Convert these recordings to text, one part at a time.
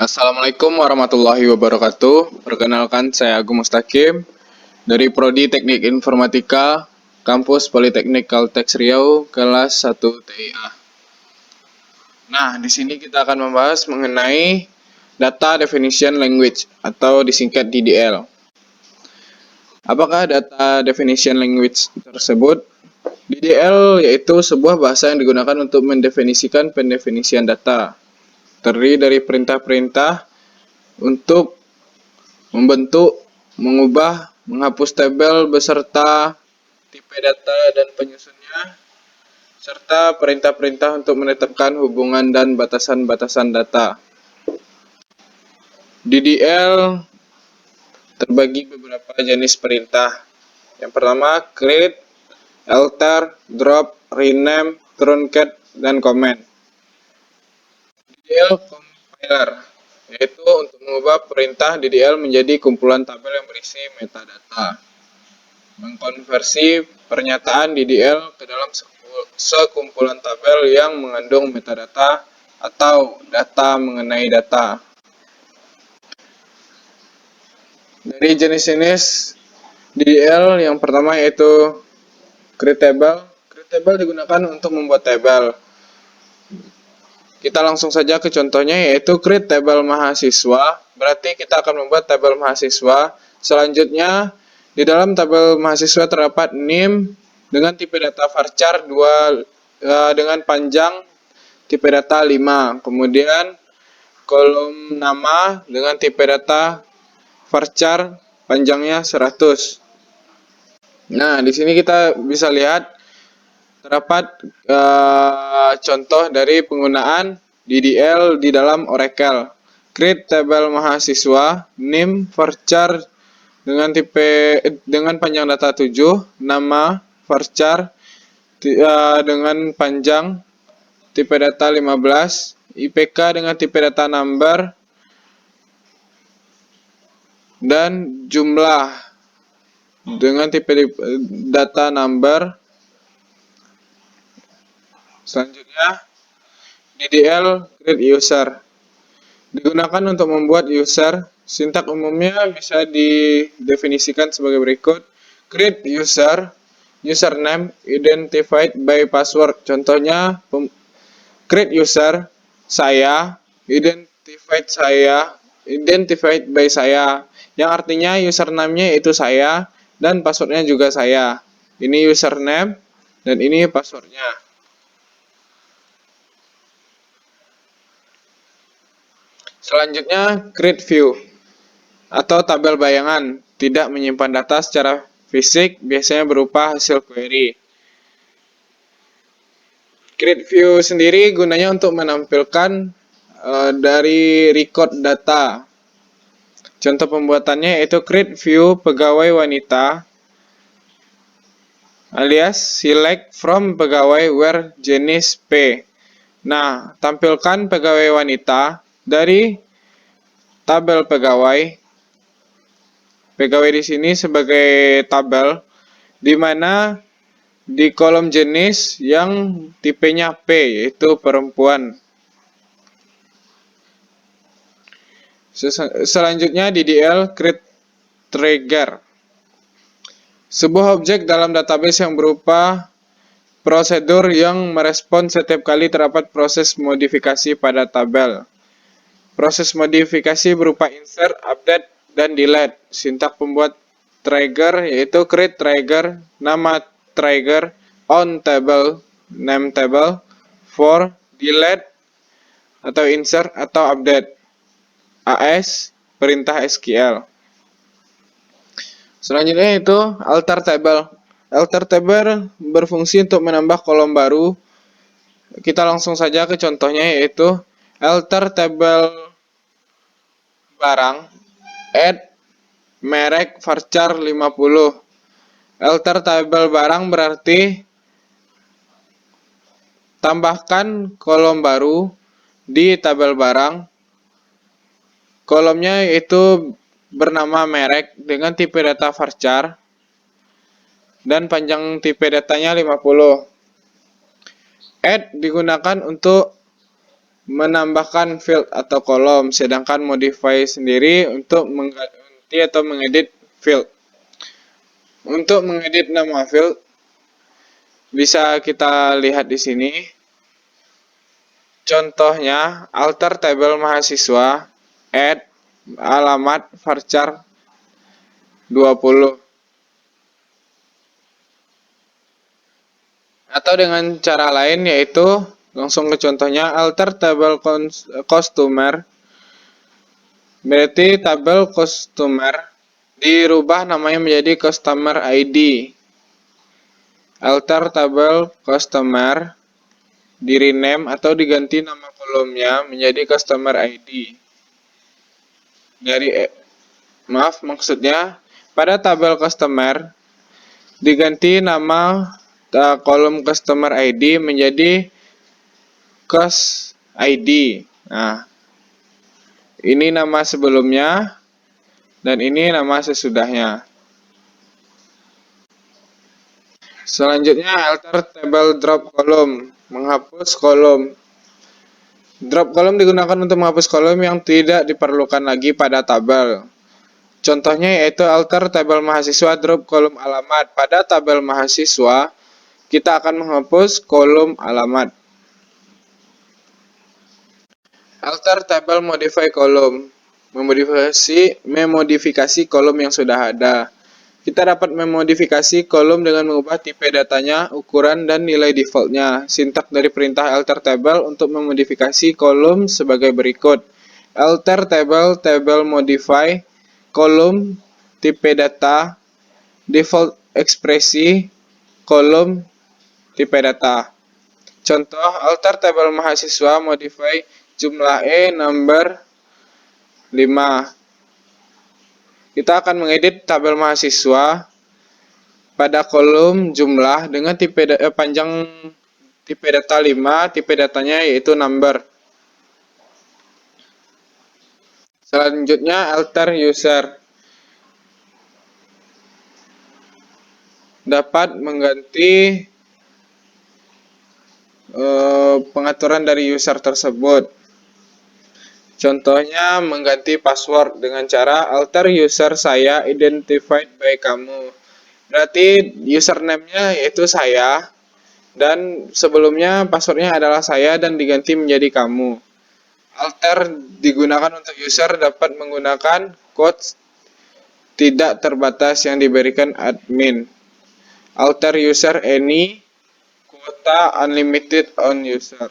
Assalamualaikum warahmatullahi wabarakatuh. Perkenalkan, saya Agung Mustaqim dari Prodi Teknik Informatika, Kampus Politeknik Kalteks Riau, kelas 1 TIA. Nah, di sini kita akan membahas mengenai Data Definition Language atau disingkat DDL. Apakah Data Definition Language tersebut? DDL yaitu sebuah bahasa yang digunakan untuk mendefinisikan pendefinisian data. Terdiri dari perintah-perintah untuk membentuk, mengubah, menghapus tabel beserta tipe data dan penyusunnya, serta perintah-perintah untuk menetapkan hubungan dan batasan-batasan data. DDL terbagi beberapa jenis perintah. Yang pertama, create, alter, drop, rename, truncate, dan comment. DDL compiler yaitu untuk mengubah perintah DDL menjadi kumpulan tabel yang berisi metadata. Mengkonversi pernyataan DDL ke dalam sekumpulan tabel yang mengandung metadata atau data mengenai data. Dari jenis-jenis DDL yang pertama yaitu create table. Create table digunakan untuk membuat tabel. Kita langsung saja ke contohnya, yaitu create tabel mahasiswa. Berarti kita akan membuat tabel mahasiswa. Selanjutnya, di dalam tabel mahasiswa terdapat NIM dengan tipe data varchar 2 dengan panjang tipe data 5. Kemudian kolom nama dengan tipe data varchar panjangnya 100. Nah, di sini kita bisa lihat terdapat contoh dari penggunaan DDL di dalam Oracle. Create tabel mahasiswa, NIM varchar dengan panjang data 7, nama varchar dengan panjang tipe data 15, IPK dengan tipe data number, dan jumlah dengan tipe data number. Selanjutnya, DDL create user digunakan untuk membuat user. Sintak umumnya bisa didefinisikan sebagai berikut. Create user, username identified by password. Contohnya, create user saya, identified by saya, yang artinya username-nya itu saya dan passwordnya juga saya. Ini username dan ini passwordnya. Selanjutnya, create view atau tabel bayangan, tidak menyimpan data secara fisik, biasanya berupa hasil query. Create view sendiri gunanya untuk menampilkan dari record data. Contoh pembuatannya yaitu create view pegawai wanita alias select from pegawai where jenis P. Nah, tampilkan pegawai wanita dari tabel pegawai. Pegawai di sini sebagai tabel, di mana di kolom jenis yang tipenya P, yaitu perempuan. Selanjutnya DDL create trigger. Sebuah objek dalam database yang berupa prosedur yang merespon setiap kali terdapat proses modifikasi pada tabel. Proses modifikasi berupa insert, update, dan delete. Sintak pembuat trigger yaitu create trigger, nama trigger, on table, name table, for, delete, atau insert, atau update. AS, perintah SQL. Selanjutnya itu alter table. Alter table berfungsi untuk menambah kolom baru. Kita langsung saja ke contohnya, yaitu alter table barang, add merek varchar 50. Alter tabel barang berarti tambahkan kolom baru di tabel barang. Kolomnya yaitu bernama merek dengan tipe data varchar dan panjang tipe datanya 50. Add digunakan untuk menambahkan field atau kolom, sedangkan modify sendiri untuk mengganti atau mengedit field. Untuk mengedit nama field bisa kita lihat di sini. Contohnya alter tabel mahasiswa, add alamat varchar 20. Atau dengan cara lain yaitu langsung ke contohnya alter tabel customer. Berarti tabel customer dirubah namanya menjadi customer ID. Alter tabel customer di rename atau diganti nama kolomnya menjadi customer ID. Maksudnya pada tabel customer diganti nama kolom customer ID menjadi cus ID. Nah, ini nama sebelumnya dan ini nama sesudahnya. Selanjutnya alter table drop column, menghapus kolom. Drop column digunakan untuk menghapus kolom yang tidak diperlukan lagi pada tabel. Contohnya yaitu alter tabel mahasiswa drop kolom alamat. Pada tabel mahasiswa kita akan menghapus kolom alamat. Alter tabel modify kolom, memodifikasi kolom yang sudah ada. Kita dapat memodifikasi kolom dengan mengubah tipe datanya, ukuran, dan nilai defaultnya. Sintak dari perintah alter table untuk memodifikasi kolom sebagai berikut. Alter table modify, kolom, tipe data, default ekspresi, kolom, tipe data. Contoh, alter table mahasiswa modify jumlah number 5. Kita akan mengedit tabel mahasiswa pada kolom jumlah dengan panjang tipe data 5, tipe datanya yaitu number. Selanjutnya alter user. Dapat mengganti pengaturan dari user tersebut. Contohnya mengganti password dengan cara alter user saya identified by kamu. Berarti username-nya yaitu saya dan sebelumnya passwordnya adalah saya dan diganti menjadi kamu. Alter digunakan untuk user dapat menggunakan quotes tidak terbatas yang diberikan admin. Alter user any, kuota unlimited on user.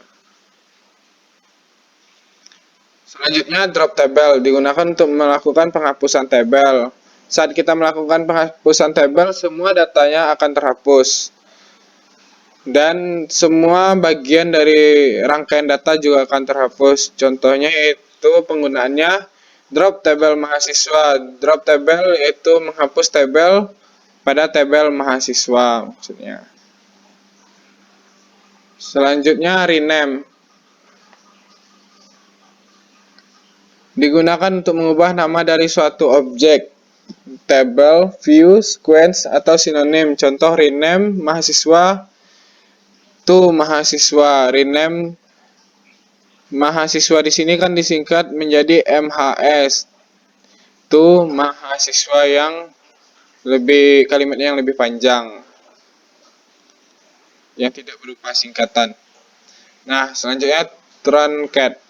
Selanjutnya drop table digunakan untuk melakukan penghapusan tabel. Saat kita melakukan penghapusan tabel, semua datanya akan terhapus. Dan semua bagian dari rangkaian data juga akan terhapus. Contohnya yaitu penggunaannya drop table mahasiswa. Drop table yaitu menghapus tabel pada tabel mahasiswa maksudnya. Selanjutnya rename. Digunakan untuk mengubah nama dari suatu objek, table, view, sequence, atau sinonim. Contoh rename mahasiswa to mahasiswa. Rename mahasiswa di sini kan disingkat menjadi MHS. To mahasiswa yang kalimatnya yang lebih panjang, yang tidak berupa singkatan. Nah, selanjutnya truncat.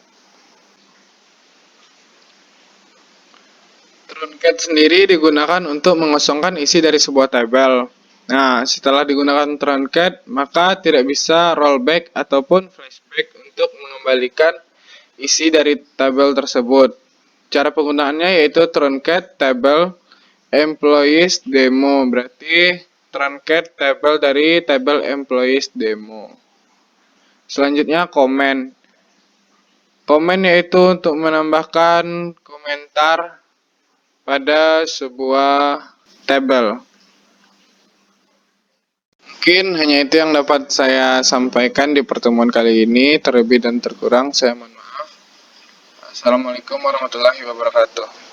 Truncat sendiri digunakan untuk mengosongkan isi dari sebuah tabel. Nah, setelah digunakan truncat, maka tidak bisa rollback ataupun flashback untuk mengembalikan isi dari tabel tersebut. Cara penggunaannya yaitu truncat table employees demo. Berarti truncat tabel dari tabel employees demo. Selanjutnya comment. Comment yaitu untuk menambahkan komentar pada sebuah tabel. Mungkin hanya itu yang dapat saya sampaikan di pertemuan kali ini. Terlebih dan terkurang saya mohon maaf. Assalamualaikum warahmatullahi wabarakatuh.